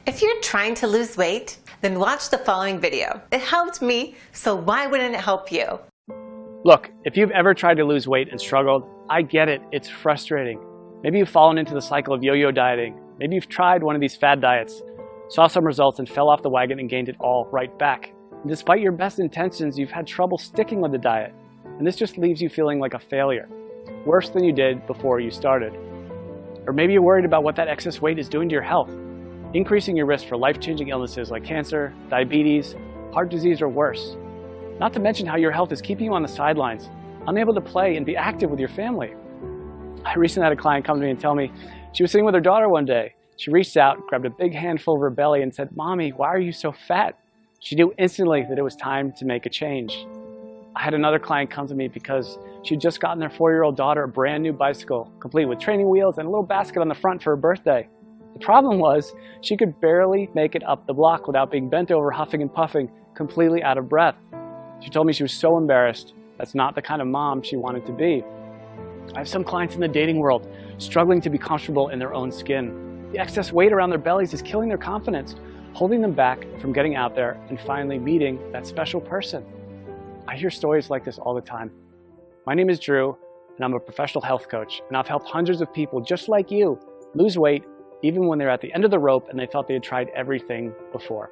If you're trying to lose weight, then watch the following video. It helped me, so why wouldn't it help you? Look, if you've ever tried to lose weight and struggled, I get it, it's frustrating. Maybe you've fallen into the cycle of yo-yo dieting. Maybe you've tried one of these fad diets, saw some results and fell off the wagon and gained it all right back. And despite your best intentions, you've had trouble sticking with the diet. And this just leaves you feeling like a failure, worse than you did before you started. Or maybe you're worried about what that excess weight is doing to your health, increasing your risk for life-changing illnesses like cancer, diabetes, heart disease, or worse. Not to mention how your health is keeping you on the sidelines, unable to play and be active with your family. I recently had a client come to me and tell me she was sitting with her daughter one day. She reached out, grabbed a big handful of her belly and said, "Mommy, why are you so fat?" She knew instantly that it was time to make a change. I had another client come to me because she'd just gotten their 4-year-old daughter a brand new bicycle, complete with training wheels and a little basket on the front for her birthday. The problem was she could barely make it up the block without being bent over, huffing and puffing, completely out of breath. She told me she was so embarrassed. That's not the kind of mom she wanted to be. I have some clients in the dating world struggling to be comfortable in their own skin. The excess weight around their bellies is killing their confidence, holding them back from getting out there and finally meeting that special person. I hear stories like this all the time. My name is Drew, and I'm a professional health coach, and I've helped hundreds of people just like you lose weight even when they're at the end of the rope and they thought they had tried everything before.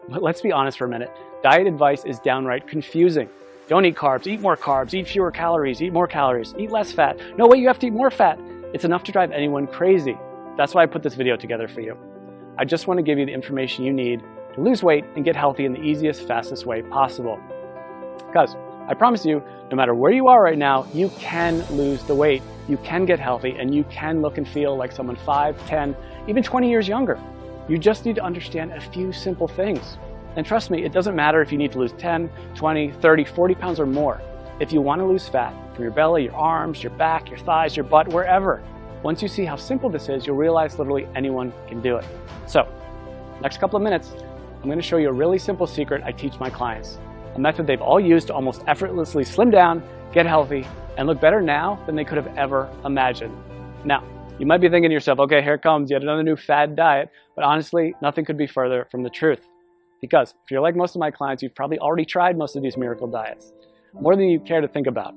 But let's be honest for a minute. Diet advice is downright confusing. Don't eat carbs, eat more carbs, eat fewer calories, eat more calories, eat less fat. No, wait, you have to eat more fat. It's enough to drive anyone crazy. That's why I put this video together for you. I just want to give you the information you need to lose weight and get healthy in the easiest, fastest way possible. Because I promise you, no matter where you are right now, you can lose the weight, you can get healthy, and you can look and feel like someone 5, 10, even 20 years younger. You just need to understand a few simple things. And trust me, it doesn't matter if you need to lose 10, 20, 30, 40 pounds or more. If you want to lose fat from your belly, your arms, your back, your thighs, your butt, wherever, once you see how simple this is, you'll realize literally anyone can do it. So, next couple of minutes, I'm going to show you a really simple secret I teach my clients. A method they've all used to almost effortlessly slim down, get healthy, and look better now than they could have ever imagined. Now, you might be thinking to yourself, okay, here comes yet another new fad diet, but honestly, nothing could be further from the truth. Because if you're like most of my clients, you've probably already tried most of these miracle diets, more than you care to think about.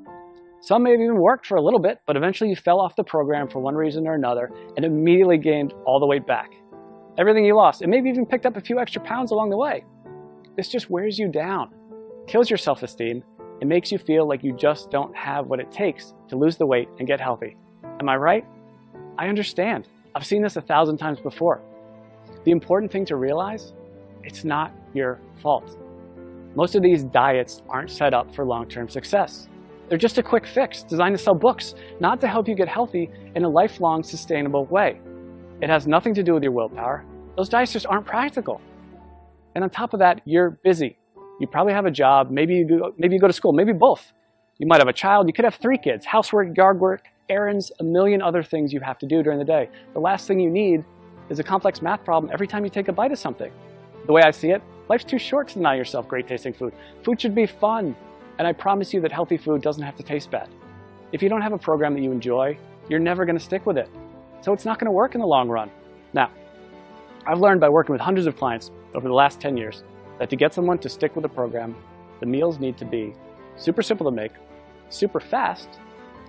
Some may have even worked for a little bit, but eventually you fell off the program for one reason or another and immediately gained all the weight back. Everything you lost, and maybe even picked up a few extra pounds along the way. This just wears you down, kills your self-esteem, and makes you feel like you just don't have what it takes to lose the weight and get healthy. Am I right? I understand. I've seen this 1,000 times before. The important thing to realize, it's not your fault. Most of these diets aren't set up for long-term success. They're just a quick fix designed to sell books, not to help you get healthy in a lifelong, sustainable way. It has nothing to do with your willpower. Those diets just aren't practical. And on top of that, you're busy. You probably have a job, maybe you go to school, maybe both. You might have a child, you could have 3 kids, housework, yard work, errands, a million other things you have to do during the day. The last thing you need is a complex math problem every time you take a bite of something. The way I see it, life's too short to deny yourself great tasting food. Food should be fun, and I promise you that healthy food doesn't have to taste bad. If you don't have a program that you enjoy, you're never going to stick with it. So it's not going to work in the long run. Now, I've learned by working with hundreds of clients over the last 10 years that to get someone to stick with a program, the meals need to be super simple to make, super fast,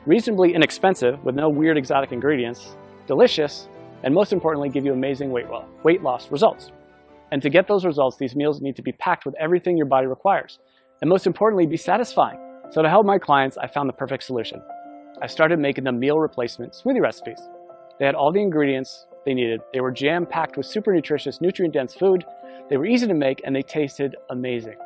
reasonably inexpensive with no weird exotic ingredients, delicious, and most importantly, give you amazing weight loss results. And to get those results, these meals need to be packed with everything your body requires. And most importantly, be satisfying. So to help my clients, I found the perfect solution. I started making them meal replacement smoothie recipes. They had all the ingredients they needed. They were jam-packed with super nutritious, nutrient-dense food. They were easy to make, and they tasted amazing.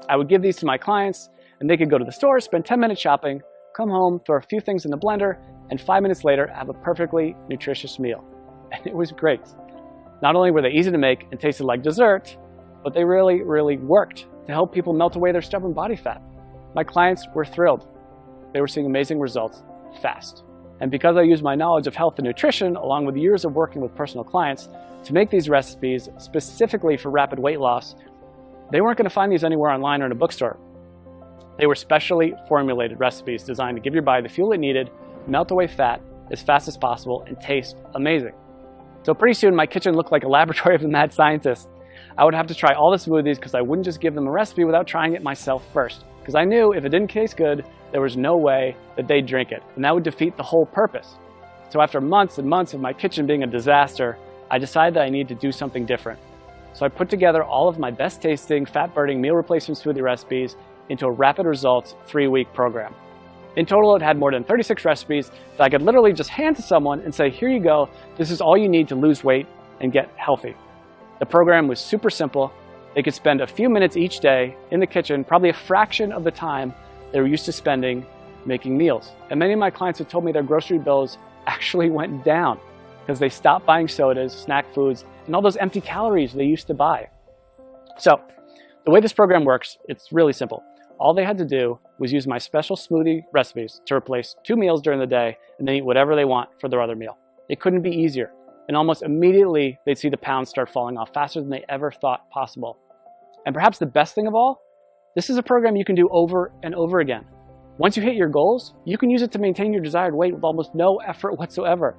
I would give these to my clients, and they could go to the store, spend 10 minutes shopping, come home, throw a few things in the blender, and 5 minutes later, have a perfectly nutritious meal. And it was great. Not only were they easy to make and tasted like dessert, but they really, really worked to help people melt away their stubborn body fat. My clients were thrilled. They were seeing amazing results fast. And because I used my knowledge of health and nutrition, along with years of working with personal clients, to make these recipes specifically for rapid weight loss, they weren't going to find these anywhere online or in a bookstore. They were specially formulated recipes designed to give your body the fuel it needed, melt away fat as fast as possible, and taste amazing. So pretty soon my kitchen looked like a laboratory of a mad scientist. I would have to try all the smoothies because I wouldn't just give them a recipe without trying it myself first. Because I knew if it didn't taste good, there was no way that they'd drink it, and that would defeat the whole purpose. So after months and months of my kitchen being a disaster, I decided that I needed to do something different. So I put together all of my best tasting, fat-burning meal replacement smoothie recipes into a rapid results 3-week program. In total, it had more than 36 recipes that I could literally just hand to someone and say, here you go, this is all you need to lose weight and get healthy. The program was super simple. They could spend a few minutes each day in the kitchen, probably a fraction of the time they were used to spending making meals. And many of my clients have told me their grocery bills actually went down because they stopped buying sodas, snack foods, and all those empty calories they used to buy. So the way this program works, it's really simple. All they had to do was use my special smoothie recipes to replace 2 meals during the day and then eat whatever they want for their other meal. It couldn't be easier. And almost immediately, they'd see the pounds start falling off faster than they ever thought possible. And perhaps the best thing of all, this is a program you can do over and over again. Once you hit your goals, you can use it to maintain your desired weight with almost no effort whatsoever.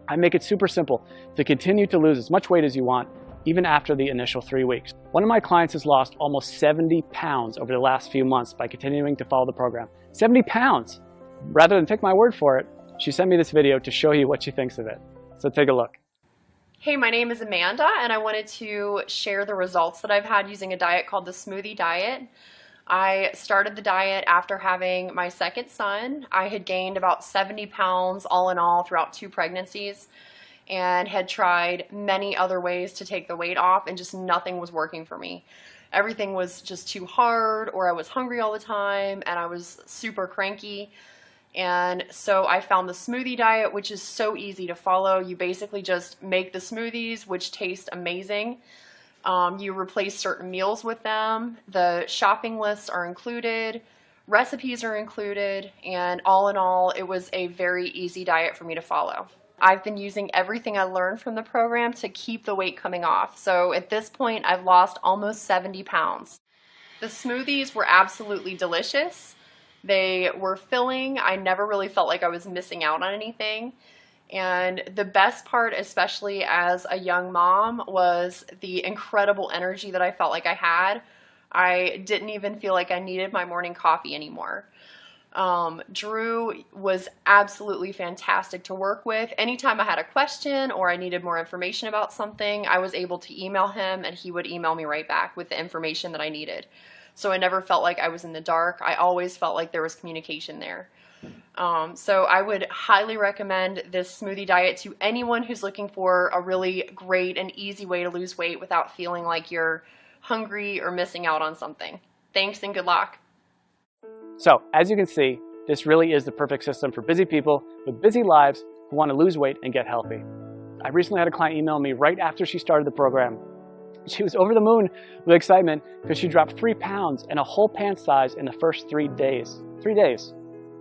I make it super simple to continue to lose as much weight as you want, even after the initial 3 weeks. One of my clients has lost almost 70 pounds over the last few months by continuing to follow the program. 70 pounds! Rather than take my word for it, she sent me this video to show you what she thinks of it. So take a look. Hey, my name is Amanda, and I wanted to share the results that I've had using a diet called the Smoothie Diet. I started the diet after having my second son. I had gained about 70 pounds all in all throughout 2 pregnancies and had tried many other ways to take the weight off, and just nothing was working for me. Everything was just too hard, or I was hungry all the time, and I was super cranky. And so I found the Smoothie Diet, which is so easy to follow. You basically just make the smoothies, which taste amazing. You replace certain meals with them. The shopping lists are included. Recipes are included. And all in all, it was a very easy diet for me to follow. I've been using everything I learned from the program to keep the weight coming off. So at this point, I've lost almost 70 pounds. The smoothies were absolutely delicious. They were filling. I never really felt like I was missing out on anything. And the best part, especially as a young mom, was the incredible energy that I felt like I had. I didn't even feel like I needed my morning coffee anymore. Drew was absolutely fantastic to work with. Anytime I had a question or I needed more information about something, I was able to email him and he would email me right back with the information that I needed. So I never felt like I was in the dark. I always felt like there was communication there. So I would highly recommend this smoothie diet to anyone who's looking for a really great and easy way to lose weight without feeling like you're hungry or missing out on something. Thanks and good luck. So as you can see, this really is the perfect system for busy people with busy lives who want to lose weight and get healthy. I recently had a client email me right after she started the program. She was over the moon with excitement because she dropped 3 pounds and a whole pant size in the first 3 days. 3 days.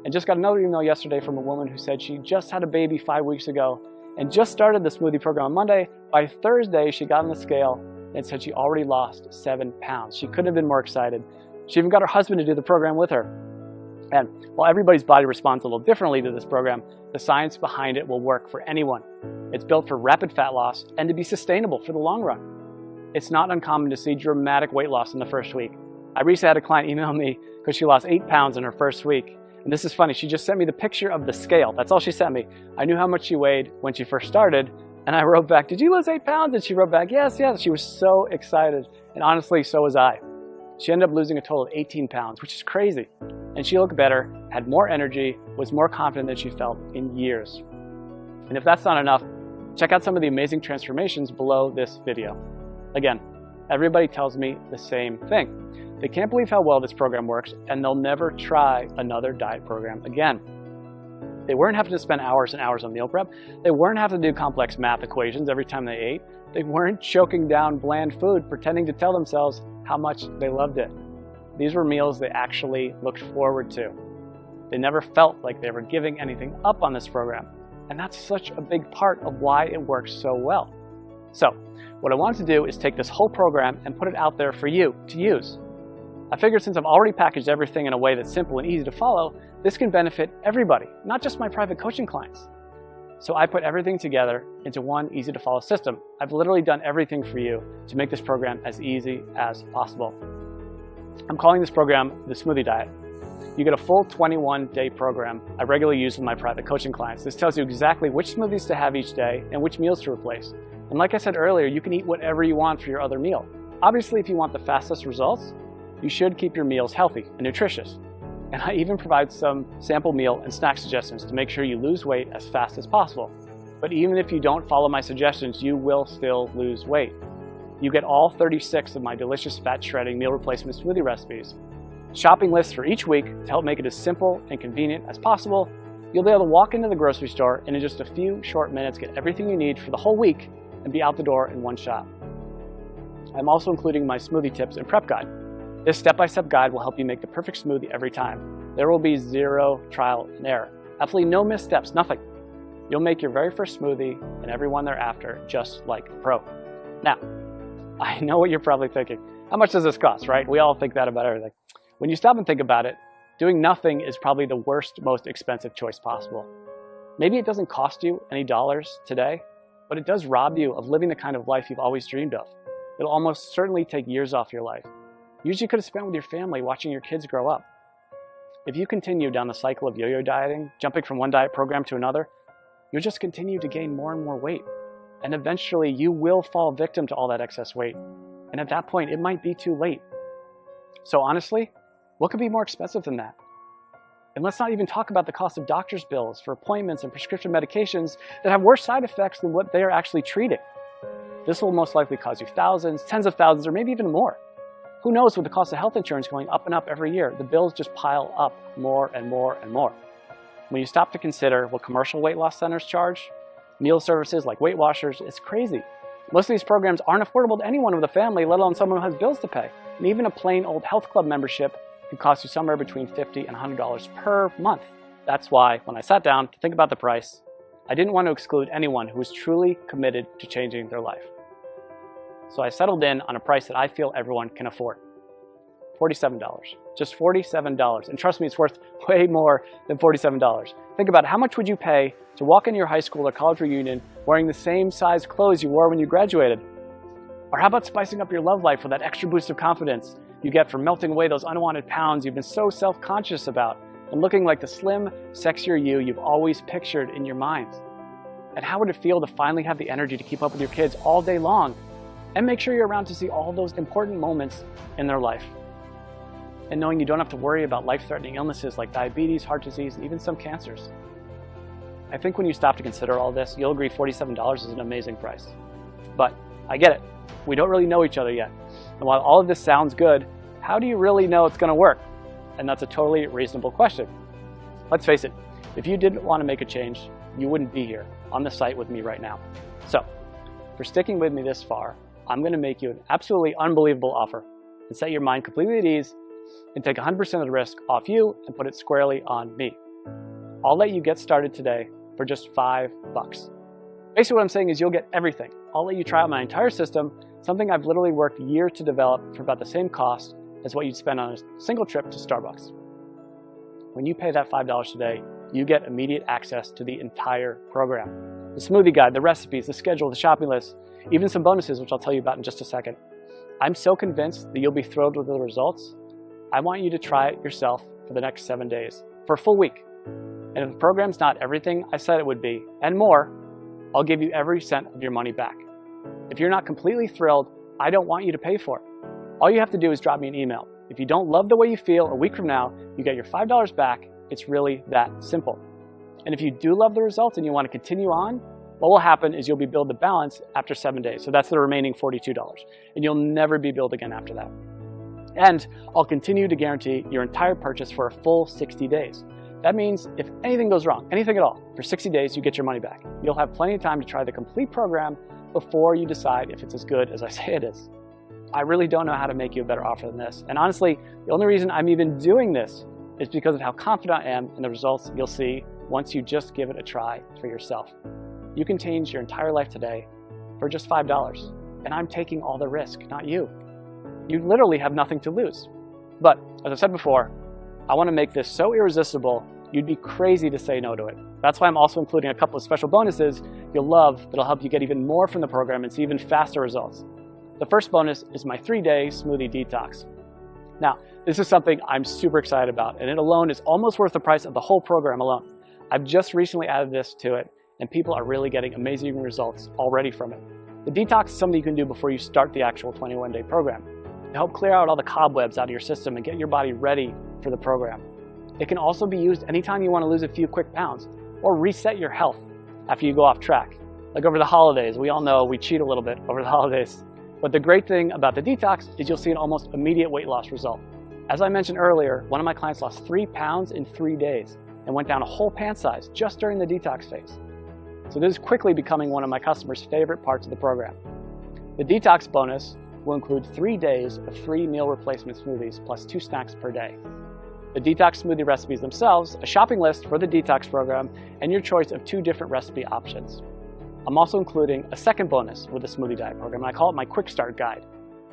And just got another email yesterday from a woman who said she just had a baby 5 weeks ago and just started the smoothie program on Monday. By Thursday, she got on the scale and said she already lost 7 pounds. She couldn't have been more excited. She even got her husband to do the program with her. And while everybody's body responds a little differently to this program, the science behind it will work for anyone. It's built for rapid fat loss and to be sustainable for the long run. It's not uncommon to see dramatic weight loss in the first week. I recently had a client email me because she lost 8 pounds in her first week. And this is funny, she just sent me the picture of the scale. That's all she sent me. I knew how much she weighed when she first started, and I wrote back, did you lose 8 pounds? And she wrote back, yes, yes. She was so excited, and honestly, so was I. She ended up losing a total of 18 pounds, which is crazy. And she looked better, had more energy, was more confident than she felt in years. And if that's not enough, check out some of the amazing transformations below this video. Again, everybody tells me the same thing. They can't believe how well this program works, and they'll never try another diet program again. They weren't having to spend hours and hours on meal prep. They weren't having to do complex math equations every time they ate. They weren't choking down bland food, pretending to tell themselves how much they loved it. These were meals they actually looked forward to. They never felt like they were giving anything up on this program. And that's such a big part of why it works so well. So, what I wanted to do is take this whole program and put it out there for you to use. I figured since I've already packaged everything in a way that's simple and easy to follow, this can benefit everybody, not just my private coaching clients. So I put everything together into one easy to follow system. I've literally done everything for you to make this program as easy as possible. I'm calling this program the Smoothie Diet. You get a full 21-day program I regularly use with my private coaching clients. This tells you exactly which smoothies to have each day and which meals to replace. And like I said earlier, you can eat whatever you want for your other meal. Obviously, if you want the fastest results, you should keep your meals healthy and nutritious. And I even provide some sample meal and snack suggestions to make sure you lose weight as fast as possible. But even if you don't follow my suggestions, you will still lose weight. You get all 36 of my delicious fat shredding meal replacement smoothie recipes, shopping lists for each week to help make it as simple and convenient as possible. You'll be able to walk into the grocery store and in just a few short minutes get everything you need for the whole week and be out the door in one shot. I'm also including my smoothie tips and prep guide. This step-by-step guide will help you make the perfect smoothie every time. There will be zero trial and error. Absolutely no missteps, nothing. You'll make your very first smoothie and every one thereafter just like a pro. Now, I know what you're probably thinking. How much does this cost, right? We all think that about everything. When you stop and think about it, doing nothing is probably the worst, most expensive choice possible. Maybe it doesn't cost you any dollars today, but it does rob you of living the kind of life you've always dreamed of. It'll almost certainly take years off your life. Years you could have spent with your family watching your kids grow up. If you continue down the cycle of yo-yo dieting, jumping from one diet program to another, you'll just continue to gain more and more weight. And eventually you will fall victim to all that excess weight. And at that point, it might be too late. So honestly, what could be more expensive than that? And let's not even talk about the cost of doctor's bills for appointments and prescription medications that have worse side effects than what they are actually treating. This will most likely cost you thousands, tens of thousands, or maybe even more. Who knows, with the cost of health insurance going up and up every year, the bills just pile up more and more and more. When you stop to consider what commercial weight loss centers charge, meal services like Weight Watchers, it's crazy. Most of these programs aren't affordable to anyone with a family, let alone someone who has bills to pay. And even a plain old health club membership can cost you somewhere between $50 and $100 per month. That's why, when I sat down to think about the price, I didn't want to exclude anyone who was truly committed to changing their life. So I settled in on a price that I feel everyone can afford. $47. Just $47. And trust me, it's worth way more than $47. Think about it. How much would you pay to walk into your high school or college reunion wearing the same size clothes you wore when you graduated? Or how about spicing up your love life with that extra boost of confidence you get from melting away those unwanted pounds you've been so self-conscious about and looking like the slim, sexier you you've always pictured in your mind? And how would it feel to finally have the energy to keep up with your kids all day long and make sure you're around to see all those important moments in their life? And knowing you don't have to worry about life-threatening illnesses like diabetes, heart disease, and even some cancers. I think when you stop to consider all this, you'll agree $47 is an amazing price. But I get it. We don't really know each other yet. And while all of this sounds good, how do you really know it's going to work? And that's a totally reasonable question. Let's face it, if you didn't want to make a change, you wouldn't be here on the site with me right now. So, for sticking with me this far, I'm going to make you an absolutely unbelievable offer and set your mind completely at ease and take 100% of the risk off you and put it squarely on me. I'll let you get started today for just $5. Basically what I'm saying is you'll get everything. I'll let you try out my entire system, something I've literally worked years to develop for about the same cost as what you'd spend on a single trip to Starbucks. When you pay that $5 today, you get immediate access to the entire program. The smoothie guide, the recipes, the schedule, the shopping list, even some bonuses, which I'll tell you about in just a second. I'm so convinced that you'll be thrilled with the results. I want you to try it yourself for the next 7 days, for a full week. And if the program's not everything I said it would be, and more, I'll give you every cent of your money back. If you're not completely thrilled, I don't want you to pay for it. All you have to do is drop me an email. If you don't love the way you feel a week from now, you get your $5 back. It's really that simple. And if you do love the results and you want to continue on, what will happen is you'll be billed the balance after 7 days. So that's the remaining $42. And you'll never be billed again after that. And I'll continue to guarantee your entire purchase for a full 60 days. That means if anything goes wrong, anything at all, for 60 days, you get your money back. You'll have plenty of time to try the complete program before you decide if it's as good as I say it is. I really don't know how to make you a better offer than this. And honestly, the only reason I'm even doing this is because of how confident I am in the results you'll see once you just give it a try for yourself. You can change your entire life today for just $5. And I'm taking all the risk, not you. You literally have nothing to lose. But as I said before, I want to make this so irresistible, You'd be crazy to say no to it. That's why I'm also including a couple of special bonuses you'll love that'll help you get even more from the program and see even faster results. The first bonus is my 3-day smoothie detox. Now, this is something I'm super excited about, and it alone is almost worth the price of the whole program alone. I've just recently added this to it, and people are really getting amazing results already from it. The detox is something you can do before you start the actual 21-day program to help clear out all the cobwebs out of your system and get your body ready for the program. It can also be used anytime you want to lose a few quick pounds or reset your health after you go off track. Like over the holidays, we all know we cheat a little bit over the holidays. But the great thing about the detox is you'll see an almost immediate weight loss result. As I mentioned earlier, one of my clients lost 3 pounds in 3 days and went down a whole pant size just during the detox phase. So this is quickly becoming one of my customers' favorite parts of the program. The detox bonus will include 3 days of free meal replacement smoothies plus 2 snacks per day. The detox smoothie recipes themselves, a shopping list for the detox program, and your choice of 2 different recipe options. I'm also including a second bonus with the Smoothie Diet program, and I call it my Quick Start Guide.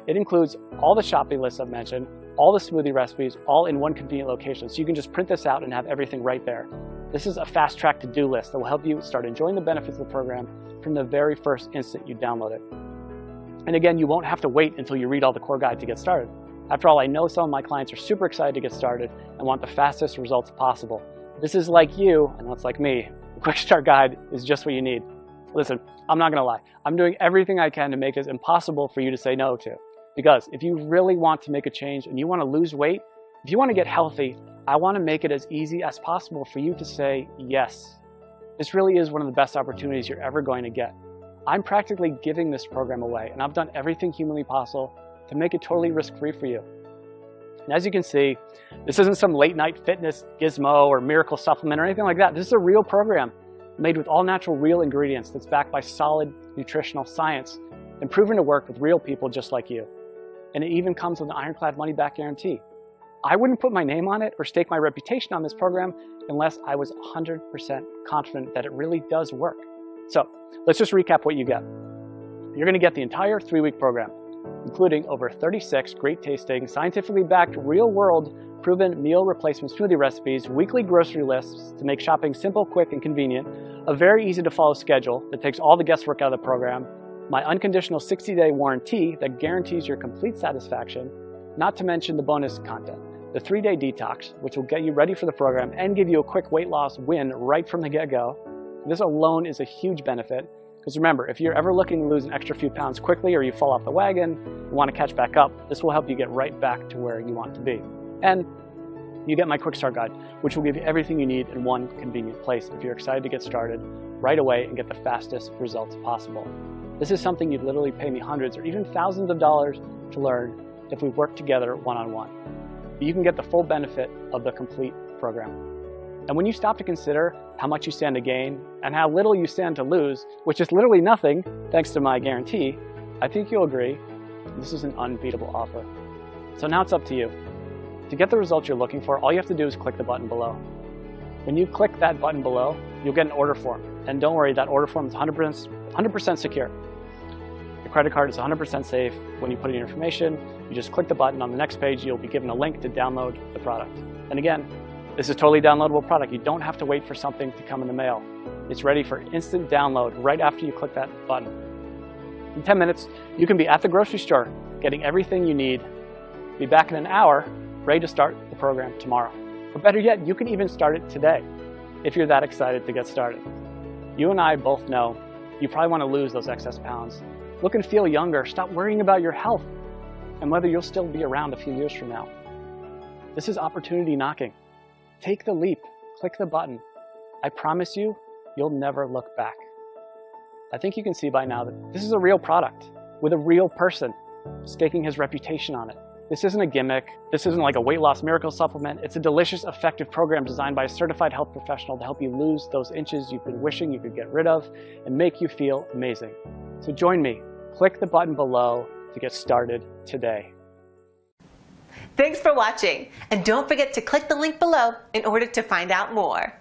It includes all the shopping lists I've mentioned, all the smoothie recipes, all in one convenient location, so you can just print this out and have everything right there. This is a fast-track to-do list that will help you start enjoying the benefits of the program from the very first instant you download it. And again, you won't have to wait until you read all the core guide to get started. After all, I know some of my clients are super excited to get started and want the fastest results possible. This is like you, and that's like me. The Quick Start Guide is just what you need. Listen, I'm not gonna lie. I'm doing everything I can to make this impossible for you to say no to. Because if you really want to make a change and you wanna lose weight, if you wanna get healthy, I wanna make it as easy as possible for you to say yes. This really is one of the best opportunities you're ever going to get. I'm practically giving this program away, and I've done everything humanly possible to make it totally risk-free for you. And as you can see, this isn't some late-night fitness gizmo or miracle supplement or anything like that. This is a real program made with all natural, real ingredients that's backed by solid nutritional science and proven to work with real people just like you. And it even comes with an ironclad money-back guarantee. I wouldn't put my name on it or stake my reputation on this program unless I was 100% confident that it really does work. So let's just recap what you get. You're going to get the entire 3-week program, including over 36 great tasting, scientifically backed, real-world, proven meal replacement smoothie recipes, weekly grocery lists to make shopping simple, quick, and convenient, a very easy to follow schedule that takes all the guesswork out of the program, my unconditional 60-day warranty that guarantees your complete satisfaction, not to mention the bonus content, the 3-day detox, which will get you ready for the program and give you a quick weight loss win right from the get-go. This alone is a huge benefit. Because remember, if you're ever looking to lose an extra few pounds quickly or you fall off the wagon and want to catch back up, this will help you get right back to where you want to be. And you get my Quick Start Guide, which will give you everything you need in one convenient place if you're excited to get started right away and get the fastest results possible. This is something you'd literally pay me hundreds or even thousands of dollars to learn if we work together one-on-one. But you can get the full benefit of the complete program. And when you stop to consider how much you stand to gain and how little you stand to lose, which is literally nothing thanks to my guarantee, I think you'll agree this is an unbeatable offer. So now it's up to you. To get the results you're looking for, all you have to do is click the button below. When you click that button below, you'll get an order form. And don't worry, that order form is 100% secure. Your credit card is 100% safe. When you put in your information, you just click the button. On the next page, you'll be given a link to download the product. And again, this is a totally downloadable product. You don't have to wait for something to come in the mail. It's ready for instant download right after you click that button. In 10 minutes, you can be at the grocery store, getting everything you need. Be back in an hour, ready to start the program tomorrow. Or better yet, you can even start it today, if you're that excited to get started. You and I both know you probably want to lose those excess pounds. Look and feel younger. Stop worrying about your health and whether you'll still be around a few years from now. This is opportunity knocking. Take the leap, click the button. I promise you, you'll never look back. I think you can see by now that this is a real product with a real person staking his reputation on it. This isn't a gimmick. This isn't like a weight loss miracle supplement. It's a delicious, effective program designed by a certified health professional to help you lose those inches you've been wishing you could get rid of and make you feel amazing. So join me. Click the button below to get started today. Thanks for watching, and don't forget to click the link below in order to find out more.